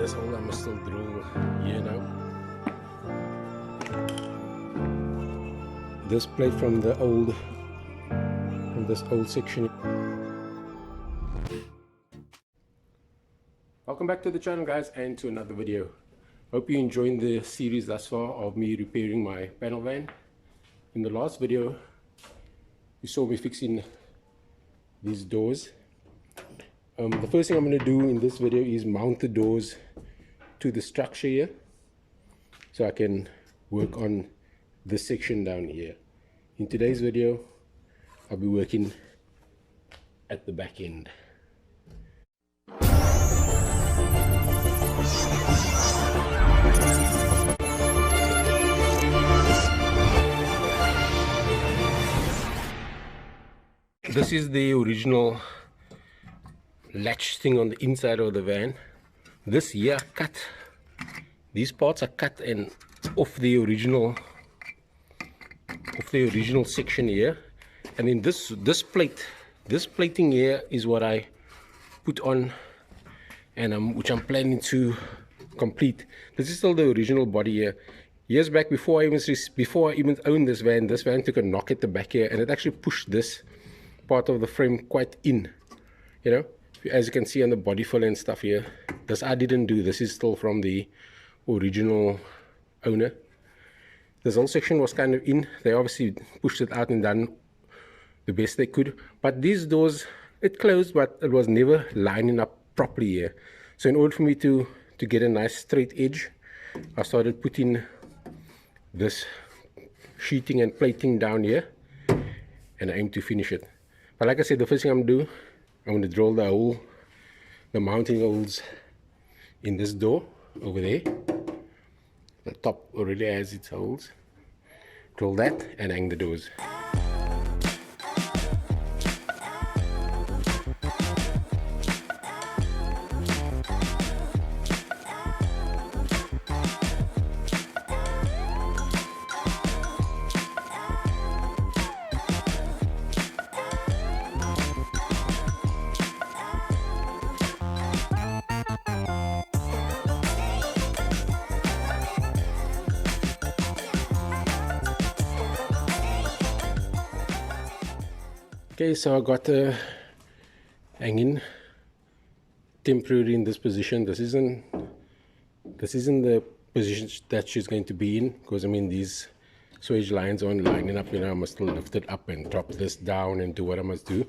this hole I must still drill here now. This plate from this old section. Welcome back to the channel, guys, and to another video. Hope you're enjoying the series thus far of me repairing my panel van. In the last video you saw me fixing these doors. The first thing I'm going to do in this video is mount the doors to the structure here, so I can work on this section down here. In today's video I'll be working at the back end. This is the original latch thing on the inside of the van. This here cut, these parts are cut and off the original section here, and then this plating here is what I put on, and which I'm planning to complete. This is still the original body here. Years back, before I even owned this van took a knock at the back here, and it actually pushed this part of the frame quite in, you know, as you can see on the body fill and stuff here. This I didn't do. This is still from the original owner. This whole section was kind of in. They obviously pushed it out and done the best they could, but these doors, it closed, but it was never lining up properly here. So in order for me to get a nice straight edge, I started putting this sheeting and plating down here, and I aim to finish it. But like I said, the first thing I'm going to do, I'm going to drill the mounting holes in this door over there. The top already has its holes. Drill that and hang the doors. Okay, so I got hanging temporary in this position. This isn't the position that she's going to be in, because I mean these swage lines aren't lining up. You know, I must still lift it up and drop this down and do what I must do.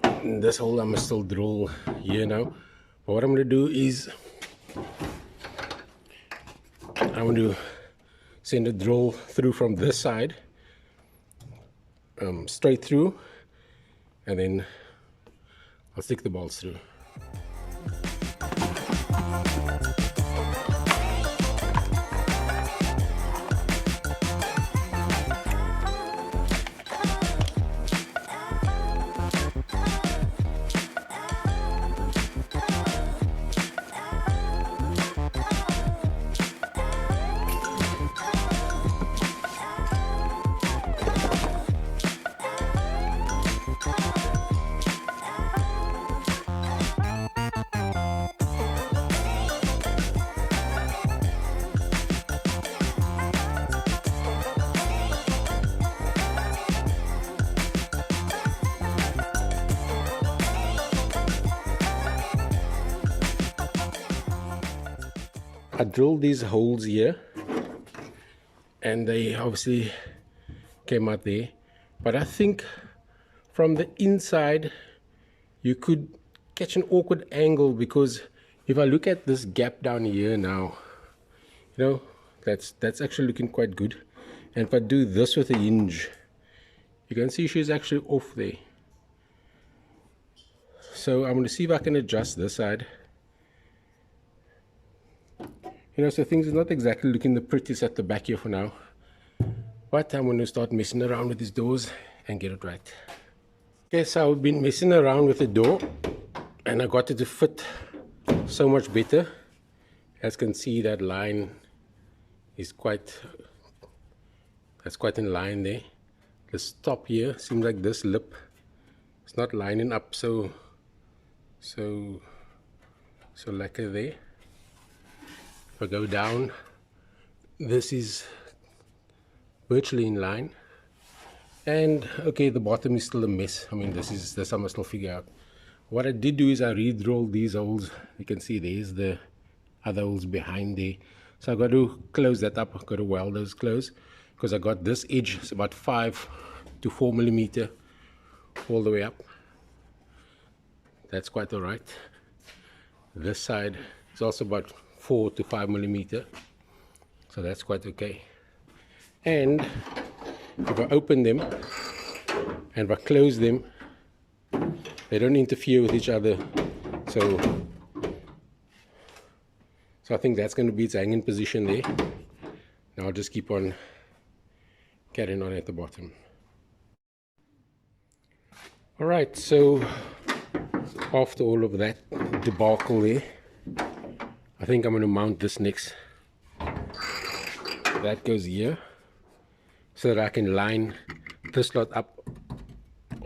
And this hole I must still drill here now. But what I'm going to do is I'm going to send a drill through from this side, straight through, and then I'll stick the bolts through. I drilled these holes here, and they obviously came out there, but I think from the inside you could catch an awkward angle, because if I look at this gap down here now, you know, that's actually looking quite good. And if I do this with a hinge, you can see she's actually off there. So I'm going to see if I can adjust this side. You know, so things are not exactly looking the prettiest at the back here for now, but I'm going to start messing around with these doors and get it right. Okay, so I've been messing around with the door, and I got it to fit so much better. As you can see, that line is quite in line there. The top here seems like this lip is not lining up so lacquer there. If I go down, this is virtually in line. And okay, the bottom is still a mess. I mean, this I must still figure out. What I did do is I re-drilled these holes. You can see there's the other holes behind there. So I got to close that up. I've got to weld those close, because I got this edge, it's about 5 to 4 millimeter all the way up. That's quite all right. This side is also about 4 to 5 millimeter, so that's quite okay. And if I open them and if I close them, they don't interfere with each other. So I think that's going to be its hanging position there. Now I'll just keep on carrying on at the bottom. Alright, so after all of that debacle there, I think I'm going to mount this next. That goes here, so that I can line this lot up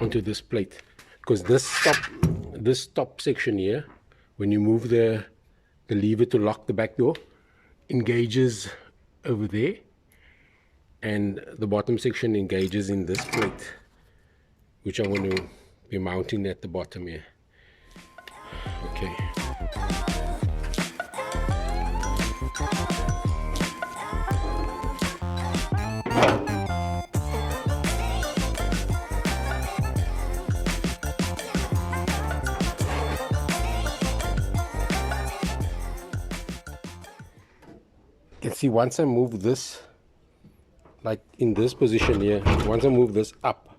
onto this plate. Because this top section here, when you move the lever to lock the back door, engages over there, and the bottom section engages in this plate, which I'm going to be mounting at the bottom here. Okay. You can see once I move this, like in this position here, once I move this up,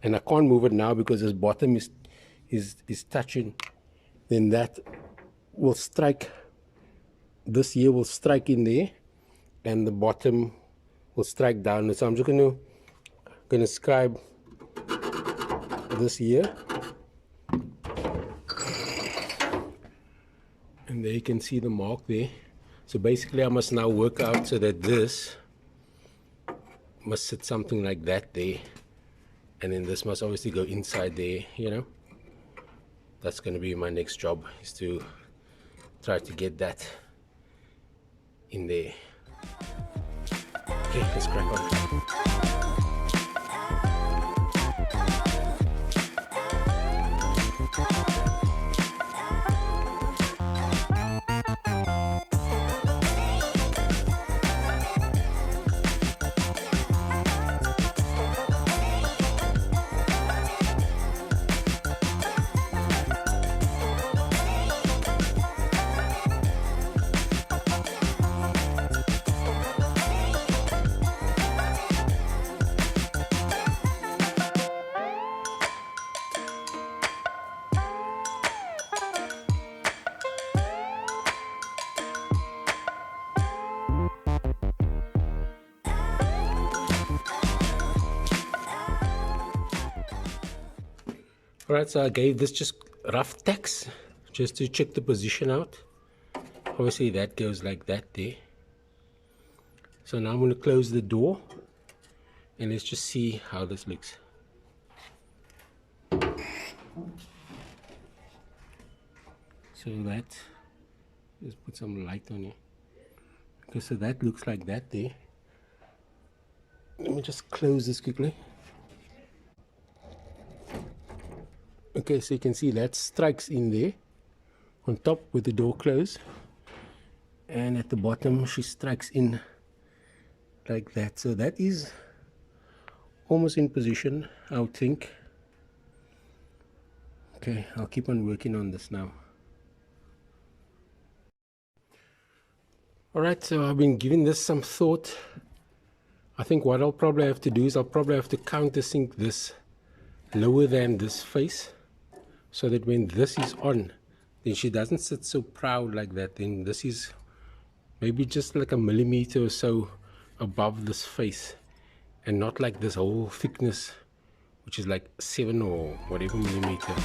and I can't move it now because this bottom is touching, then that will strike, this here will strike in there, and the bottom will strike down. So I'm just gonna scribe this here, and there you can see the mark there. So basically I must now work out so that this must sit something like that there, and then this must obviously go inside there, you know. That's going to be my next job, is to try to get that in there. Okay, let's crack on. Alright, so I gave this just rough tacks just to check the position out. Obviously that goes like that there. So now I'm going to close the door and let's just see how this looks. So that, just put some light on it. Okay, so that looks like that there. Let me just close this quickly. Okay, so you can see that strikes in there on top with the door closed, and at the bottom she strikes in like that. So that is almost in position, I would think. Okay, I'll keep on working on this now. Alright, so I've been giving this some thought. I think what I'll probably have to do is I'll probably have to countersink this lower than this face, so that when this is on, then she doesn't sit so proud like that. Then this is maybe just like a millimeter or so above this face, and not like this whole thickness, which is like 7 or whatever millimeter.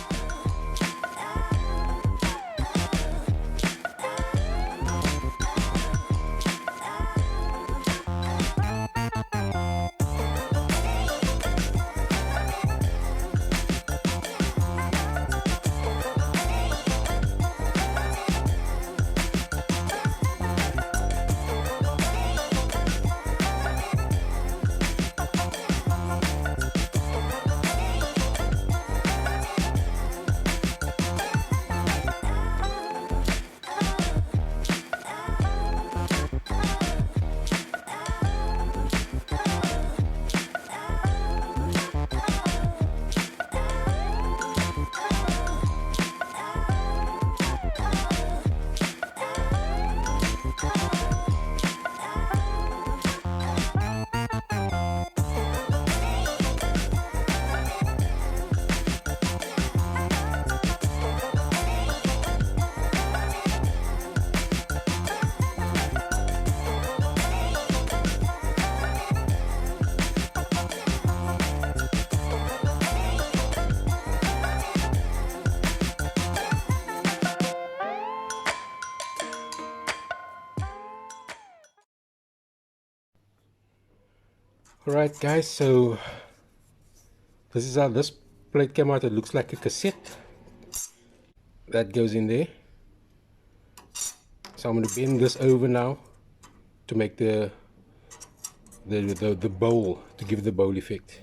Alright guys, so this is how this plate came out. It looks like a cassette that goes in there. So I'm going to bend this over now to make the bowl, to give the bowl effect.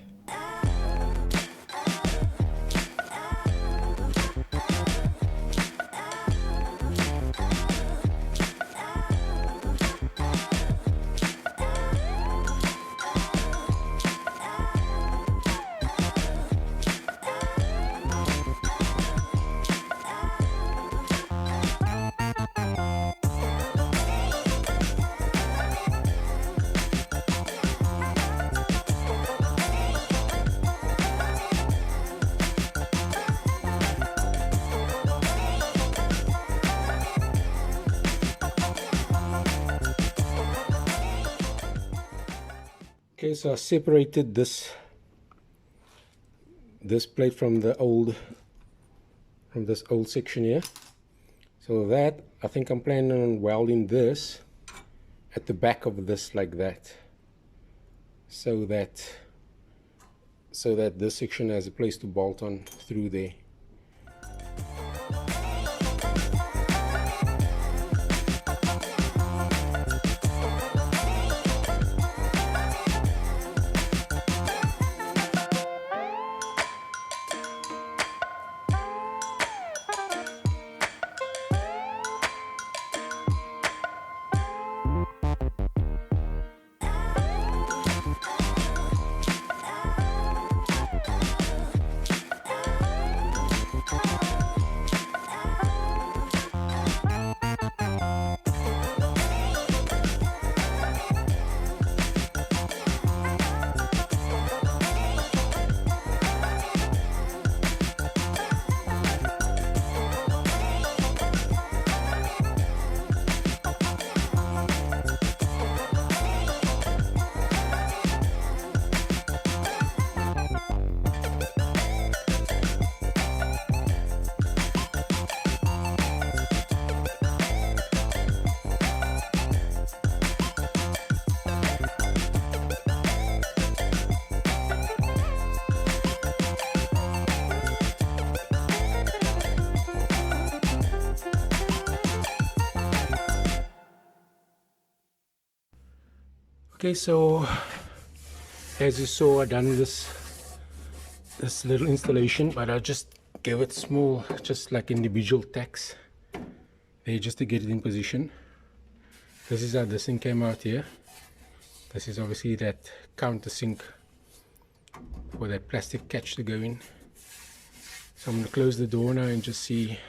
Okay, so I separated this plate from this old section here. So that, I think I'm planning on welding this at the back of this like that, so that this section has a place to bolt on through there. Okay, so as you saw, I done this little installation, but I just gave it small, just like individual tacks there, just to get it in position. This is how this thing came out here. This is obviously that countersink for that plastic catch to go in. So I'm going to close the door now and just see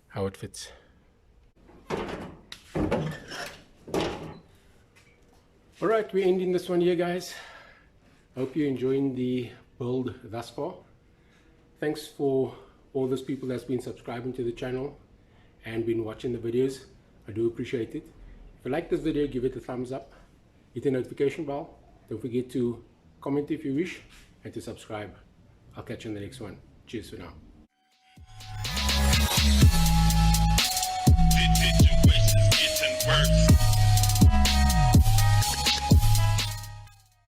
how it fits. Alright, we're ending this one here, guys. Hope you're enjoying the build thus far. Thanks for all those people that's been subscribing to the channel and been watching the videos. I do appreciate it. If you like this video, give it a thumbs up, hit the notification bell, don't forget to comment if you wish, and to subscribe. I'll catch you in the next one. Cheers for now.